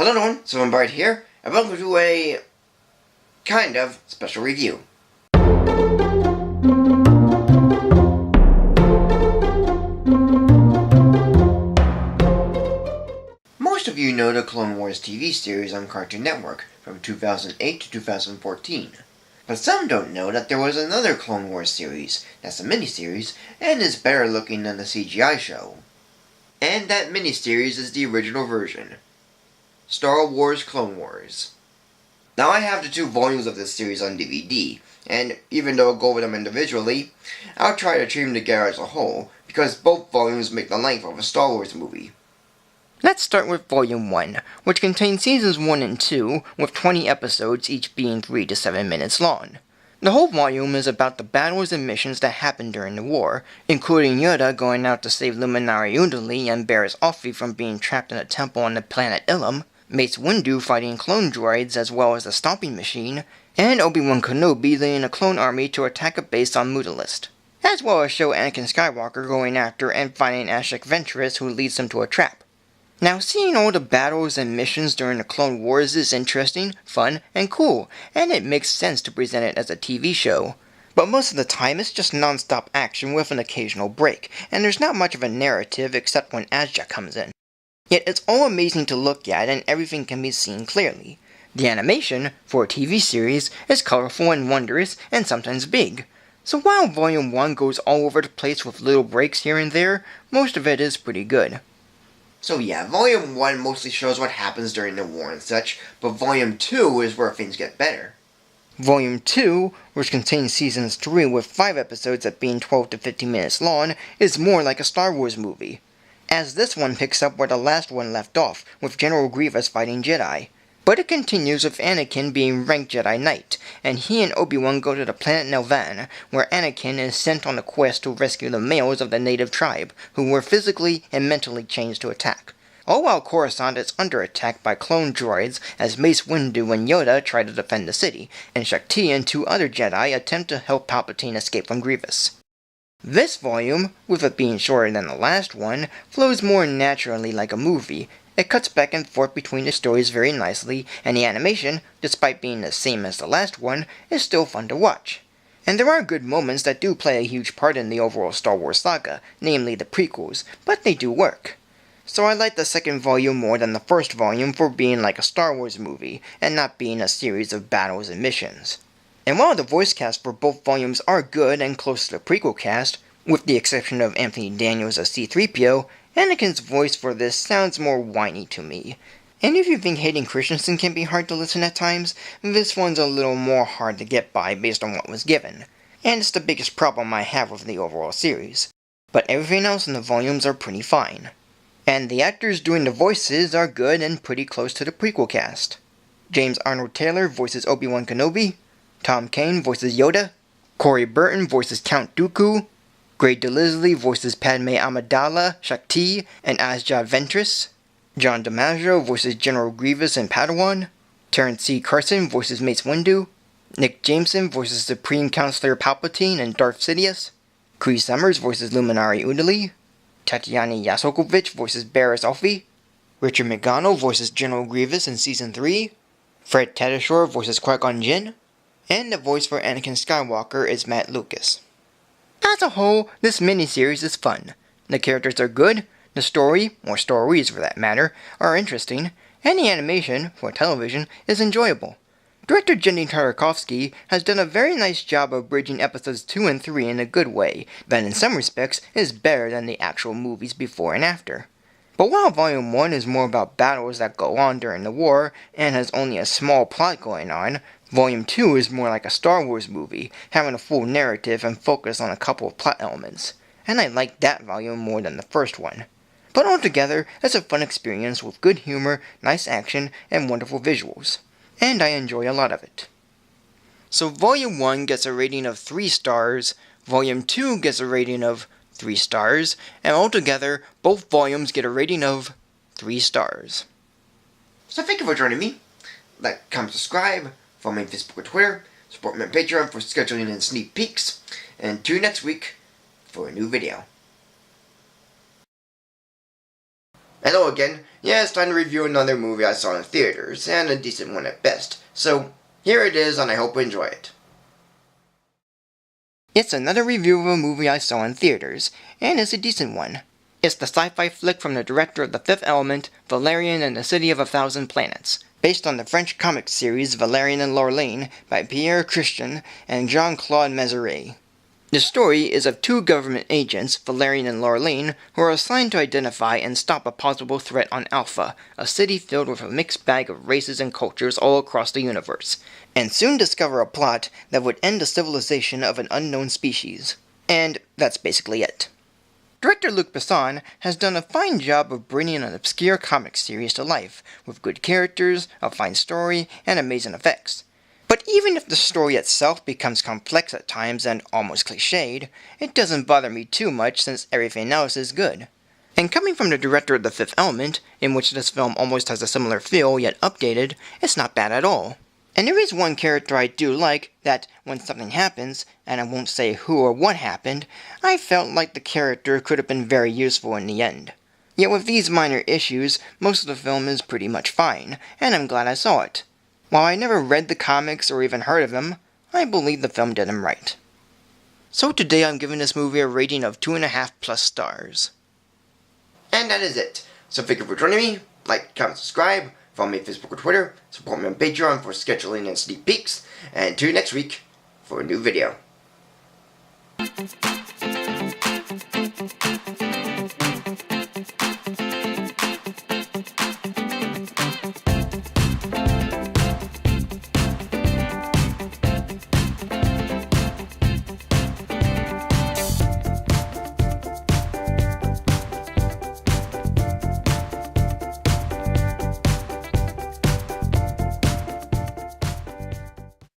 Hello everyone, Bart here, and welcome to a kind of special review. Most of you know the Clone Wars TV series on Cartoon Network from 2008 to 2014. But some don't know that there was another Clone Wars series that's a miniseries and is better looking than the CGI show. And that miniseries is the original version, Star Wars Clone Wars. Now I have the 2 volumes of this series on DVD, and even though I'll go over them individually, I'll try to treat them together as a whole, because both volumes make the length of a Star Wars movie. Let's start with Volume 1, which contains Seasons 1 and 2, with 20 episodes each being 3 to 7 minutes long. The whole volume is about the battles and missions that happened during the war, including Yoda going out to save Luminara Unduli and Barriss Offee from being trapped in a temple on the planet Ilum, Mace Windu fighting clone droids as well as the Stomping Machine, and Obi-Wan Kenobi leading a clone army to attack a base on Mutalisk, as well as show Anakin Skywalker going after and finding Ashok Ventress who leads him to a trap. Now, seeing all the battles and missions during the Clone Wars is interesting, fun, and cool, and it makes sense to present it as a TV show. But most of the time, it's just non-stop action with an occasional break, and there's not much of a narrative except when Azja comes in. Yet it's all amazing to look at, and everything can be seen clearly. The animation, for a TV series, is colorful and wondrous, and sometimes big. So while Volume 1 goes all over the place with little breaks here and there, most of it is pretty good. So yeah, Volume 1 mostly shows what happens during the war and such, but Volume 2 is where things get better. Volume 2, which contains Seasons 3 with 5 episodes that being 12 to 15 minutes long, is more like a Star Wars movie, as this one picks up where the last one left off, with General Grievous fighting Jedi. But it continues with Anakin being ranked Jedi Knight, and he and Obi-Wan go to the planet Nelvan, where Anakin is sent on a quest to rescue the males of the native tribe, who were physically and mentally changed to attack. All while Coruscant is under attack by clone droids as Mace Windu and Yoda try to defend the city, and Shakti and 2 other Jedi attempt to help Palpatine escape from Grievous. This volume, with it being shorter than the last one, flows more naturally like a movie. It cuts back and forth between the stories very nicely, and the animation, despite being the same as the last one, is still fun to watch. And there are good moments that do play a huge part in the overall Star Wars saga, namely the prequels, but they do work. So I like the second volume more than the first volume for being like a Star Wars movie, and not being a series of battles and missions. And while the voice cast for both volumes are good and close to the prequel cast, with the exception of Anthony Daniels as C-3PO, Anakin's voice for this sounds more whiny to me. And if you think Hayden Christensen can be hard to listen at times, this one's a little more hard to get by based on what was given. And it's the biggest problem I have with the overall series. But everything else in the volumes are pretty fine. And the actors doing the voices are good and pretty close to the prequel cast. James Arnold Taylor voices Obi-Wan Kenobi, Tom Kane voices Yoda, Corey Burton voices Count Dooku, Grey DeLisle voices Padme Amidala, Shakti, and Azja Ventress, John DiMaggio voices General Grievous and Padawan, Terrence C. Carson voices Mace Windu, Nick Jameson voices Supreme Counselor Palpatine and Darth Sidious, Cree Summers voices Luminara Unduli, Tatiana Yasokovich voices Barriss Offee, Richard McGonnell voices General Grievous in Season 3, Fred Tatasciore voices Qui-Gon Jinn, and the voice for Anakin Skywalker is Matt Lucas. As a whole, this miniseries is fun. The characters are good, the story, or stories for that matter, are interesting, and the animation, for television, is enjoyable. Director Jenny Tartakovsky has done a very nice job of bridging episodes 2 and 3 in a good way that in some respects is better than the actual movies before and after. But while Volume 1 is more about battles that go on during the war, and has only a small plot going on, Volume 2 is more like a Star Wars movie, having a full narrative and focus on a couple of plot elements, and I like that volume more than the first one. But altogether, it's a fun experience with good humor, nice action, and wonderful visuals, and I enjoy a lot of it. So Volume 1 gets a rating of 3 stars, Volume 2 gets a rating of 3 stars, and altogether, both volumes get a rating of 3 stars. So thank you for joining me. Like, comment, subscribe, follow me on Facebook or Twitter, support me on Patreon for scheduling and sneak peeks, and tune in next week for a new video. Hello again. Yeah, it's time to review another movie I saw in theaters, and a decent one at best. So, here it is, and I hope you enjoy it. It's another review of a movie I saw in theaters, and it's a decent one. It's the sci-fi flick from the director of The Fifth Element, Valerian and the City of a Thousand Planets, based on the French comic series Valerian and Lorraine by Pierre Christian and Jean-Claude Mézeray. The story is of two government agents, Valerian and Lorraine, who are assigned to identify and stop a possible threat on Alpha, a city filled with a mixed bag of races and cultures all across the universe, and soon discover a plot that would end the civilization of an unknown species. And that's basically it. Director Luc Besson has done a fine job of bringing an obscure comic series to life, with good characters, a fine story, and amazing effects. But even if the story itself becomes complex at times and almost cliched, it doesn't bother me too much since everything else is good. And coming from the director of The Fifth Element, in which this film almost has a similar feel yet updated, it's not bad at all. And there is one character I do like that, when something happens, and I won't say who or what happened, I felt like the character could have been very useful in the end. Yet with these minor issues, most of the film is pretty much fine, and I'm glad I saw it. While I never read the comics or even heard of them, I believe the film did him right. So today I'm giving this movie a rating of 2.5+ stars. And that is it. So thank you for joining me. Like, comment, subscribe. Follow me on Facebook or Twitter. Support me on Patreon for scheduling and sneak peeks. And tune next week for a new video.